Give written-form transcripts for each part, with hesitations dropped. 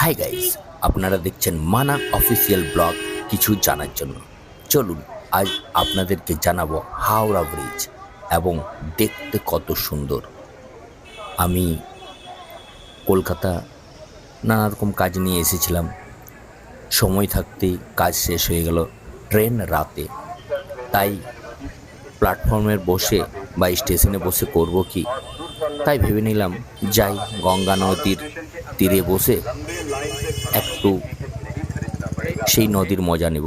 Hi guys, আপনারা দেখছেন মানা অফিসিয়াল ব্লগ। কিছু জানার জন্য চলুন আজ আপনাদেরকে জানাবো হাওড়া ব্রিজ এবং দেখতে কত সুন্দর। আমি কলকাতা নানা রকম কাজ নিয়ে এসেছিলাম, সময় থাকতেই কাজ শেষ হয়ে গেল, ট্রেন রাতে, তাই প্ল্যাটফর্মের বসে বা স্টেশনে বসে করব কি, তাই ভেবে নিলাম যাই গঙ্গা নদীর তীরে বসে একটু সেই নদীর মজা নেব।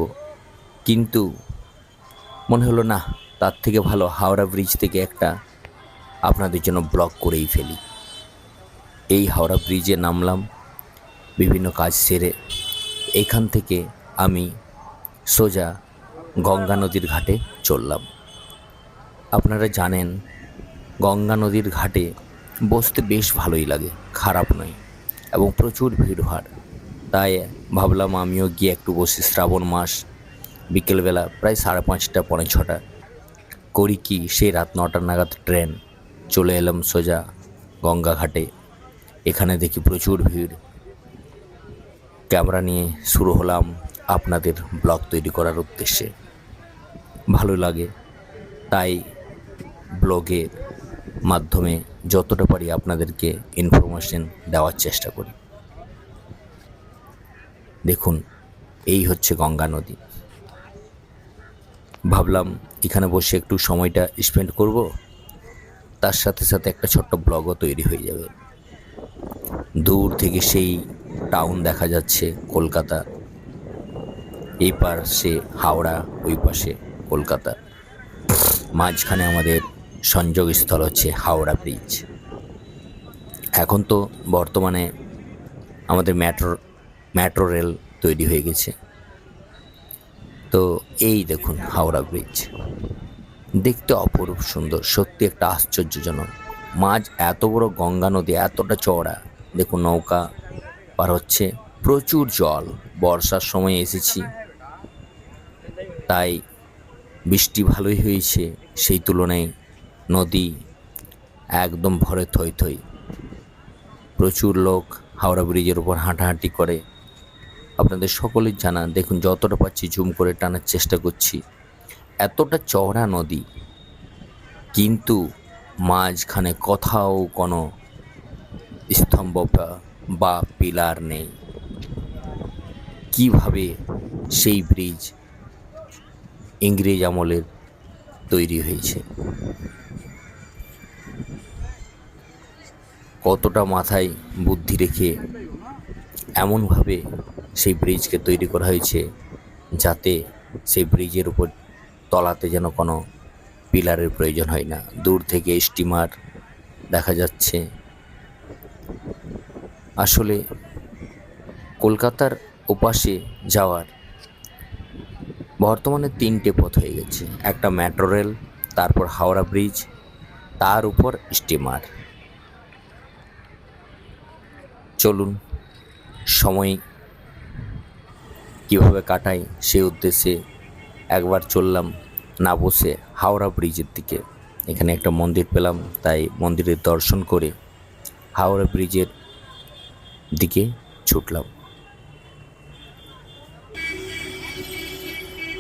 কিন্তু মনে হলো না, তার থেকে ভালো হাওড়া ব্রিজ থেকে একটা আপনাদের জন্য ব্লগ করেই ফেলি। এই হাওড়া ব্রিজে নামলাম বিভিন্ন কাজ সেরে। এখান থেকে আমি সোজা গঙ্গা নদীর ঘাটে চললাম। আপনারা জানেন গঙ্গা নদীর ঘাটে বসতে বেশ ভালোই লাগে, খারাপ নয়, এবং প্রচুর ভিড়ভাড়। তাই ভাবলাম আমিও গিয়ে একটু বসি। শ্রাবণ মাস, বিকেলবেলা প্রায় 5:30 পৌনে 6টা, করি কি সেই রাত 9টা নাগাদ ট্রেন। চলে এলাম সোজা গঙ্গা ঘাটে। এখানে দেখি প্রচুর ভিড়। ক্যামেরা নিয়ে শুরু হলাম আপনাদের ব্লগ তৈরি করার উদ্দেশ্যে। ভালো লাগে, তাই ব্লগের মাধ্যমে যতটা পারি আপনাদেরকে ইনফরমেশন দেওয়ার চেষ্টা করি। দেখুন, এই হচ্ছে গঙ্গা নদী। ভাবলাম এখানে বসে একটু সময়টা স্পেন্ড করব, তার সাথে সাথে একটা ছোট্ট ব্লগও তৈরি হয়ে যাবে। দূর থেকে সেই টাউন দেখা যাচ্ছে, কলকাতা। এই পাশে হাওড়া, ওই পাশে কলকাতা, মাঝখানে আমাদের সংযোগস্থল হচ্ছে হাওড়া ব্রিজ। এখন তো বর্তমানে আমাদের মেট্রো রেল তৈরি হয়ে গেছে। তো এই দেখুন হাওড়া ব্রিজ, দেখতে অপরূপ সুন্দর, সত্যি একটা আশ্চর্যজনক। মাঝ এত বড় গঙ্গা নদী, এতটা চওড়া। দেখুন নৌকা পার হচ্ছে, প্রচুর জল। বর্ষার সময় এসেছি, তাই বৃষ্টি ভালোই হয়েছে। সেই তুলনায় নদী একদম ভরে থই থই। প্রচুর লোক হাওড়া ব্রিজের উপর হাঁটাহাঁটি করে। আপনাদের সকলের জানা। দেখুন যতটা পাচ্ছি জুম করে টানার চেষ্টা করছি। এতটা চওড়া নদী, কিন্তু মাঝখানে কোথাও কোনো স্তম্ভ বা পিলার নেই। কিভাবে সেই ব্রিজ ইংরেজ আমলের তৈরি হয়েছে, কতটা মাথায় বুদ্ধি রেখে এমনভাবে সেই ব্রিজকে তৈরি করা হয়েছে, যাতে সেই ব্রিজের উপর তলাতে যেন কোনো পিলারের প্রয়োজন হয় না। দূর থেকে স্টিমার দেখা যাচ্ছে। আসলে কলকাতার ওপাশে যাওয়ার বর্তমানে 3টে পথ হয়ে গেছে। একটা মেট্রো রেল, তারপর হাওড়া ব্রিজ, তার উপর স্টিমার। চলুন সময় কীভাবে কাটাই সে উদ্দেশ্যে একবার চললাম না বসে হাওড়া ব্রিজের দিকে। এখানে একটা মন্দির পেলাম, তাই মন্দিরের দর্শন করে হাওড়া ব্রিজের দিকে ছুটলাম।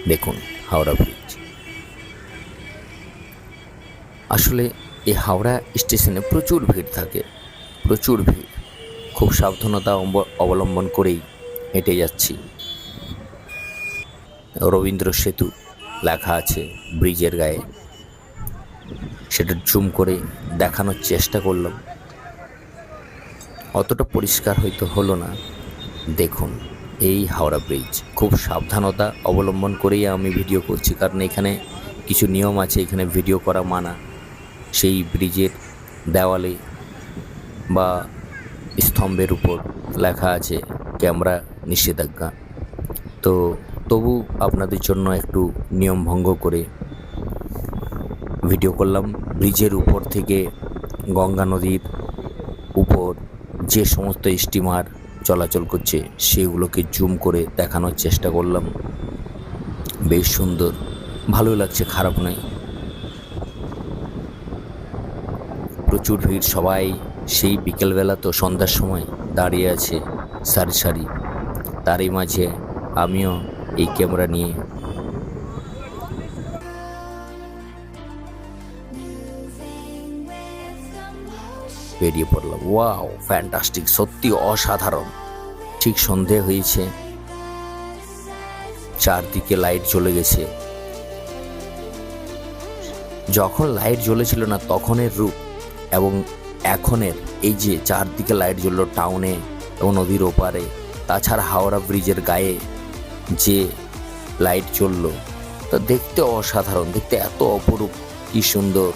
দেখুন হাওড়া ব্রিজ। আসলে এই হাওড়া স্টেশনে প্রচুর ভিড় থাকে, প্রচুর ভিড়। খুব সাবধানতা অবলম্বন করেই হেঁটে যাচ্ছি। রবীন্দ্র সেতু লেখা আছে ব্রিজের গায়ে, সেটা জুম করে দেখানোর চেষ্টা করলাম। অতটা পরিষ্কার হয়তো হলো না। দেখুন এই হাওড়া ব্রিজ, খুব সাবধানতা অবলম্বন করেই আমি ভিডিও করছি, কারণ এখানে কিছু নিয়ম আছে, এখানে ভিডিও করা মানা। সেই ব্রিজের দেওয়ালে বা স্তম্ভের উপর লেখা আছে ক্যামেরা নিষেধাজ্ঞা। তো তবু আপনাদের জন্য একটু নিয়ম ভঙ্গ করে ভিডিও করলাম। ব্রিজের উপর থেকে গঙ্গা নদীর উপর যে সমস্ত স্টিমার চলাচল করছে সেগুলোকে জুম করে দেখানোর চেষ্টা করলাম। বেশ সুন্দর, ভালো লাগছে, খারাপ নয়। প্রচুর ভিড়, সবাই সেই বিকেলবেলা তো সন্ধ্যার সময় দাঁড়িয়ে আছে সারি সারি। তারই মাঝে আমিও এই ক্যামেরা নিয়ে বেরিয়ে পড়লাম। ওয়াও, ফ্যান্টাস্টিক, সত্যি অসাধারণ। ঠিক সন্ধে হয়েছে, চারদিকে লাইট জ্বলে গেছে। যখন লাইট জ্বলেছিল না তখনের রূপ এবং এখনের এই যে চারদিকে লাইট জ্বললো টাউনে এবং নদীর ওপারে, তাছাড়া হাওড়া ব্রিজের গায়ে যে লাইট জ্বললো, তা দেখতে অসাধারণ, দেখতে এত অপরূপ, কি সুন্দর।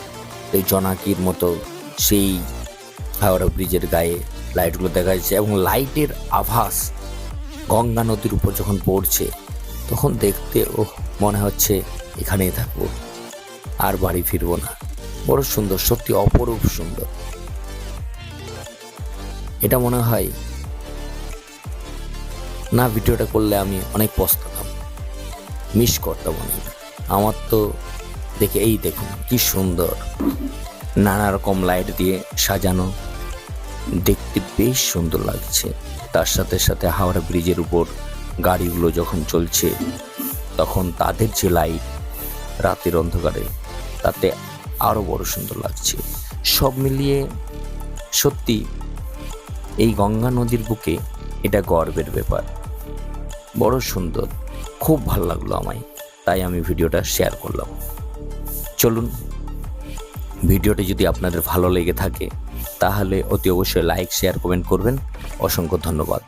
এই জোনাকির মতো সেই হাওড়া ব্রিজের গায়ে লাইটগুলো দেখা যাচ্ছে এবং লাইটের আভাস গঙ্গা নদীর উপর যখন পড়ছে তখন দেখতে মনে হচ্ছে এখানেই থাকবো, আর বাড়ি ফিরবো না। বড় সুন্দর, সত্যি অপরূপ সুন্দর। এটা মনে হয় না ভিডিওটা করলে আমি অনেক পস্তাতাম, মিস করতাম অনেক। আমার তো দেখে এই দেখুন কি সুন্দর, নানা রকম লাইট দিয়ে সাজানো, দেখতে বেশ সুন্দর লাগছে। তার সাথে সাথে হাওড়া ব্রিজের উপর গাড়িগুলো যখন চলছে তখন তাদের যে লাইট রাতের অন্ধকারে, তাতে আরো বড় সুন্দর লাগছে। সব মিলিয়ে সত্যি এই গঙ্গা নদীর বুকে এটা গর্বের ব্যাপার। বড় সুন্দর, খুব ভালো লাগলো আমায়, তাই আমি ভিডিওটা শেয়ার করলাম। চলুন, ভিডিওটি যদি আপনাদের ভালো লেগে থাকে তাহলে অতি অবশ্যই লাইক, শেয়ার, কমেন্ট করবেন। অসংখ্য ধন্যবাদ।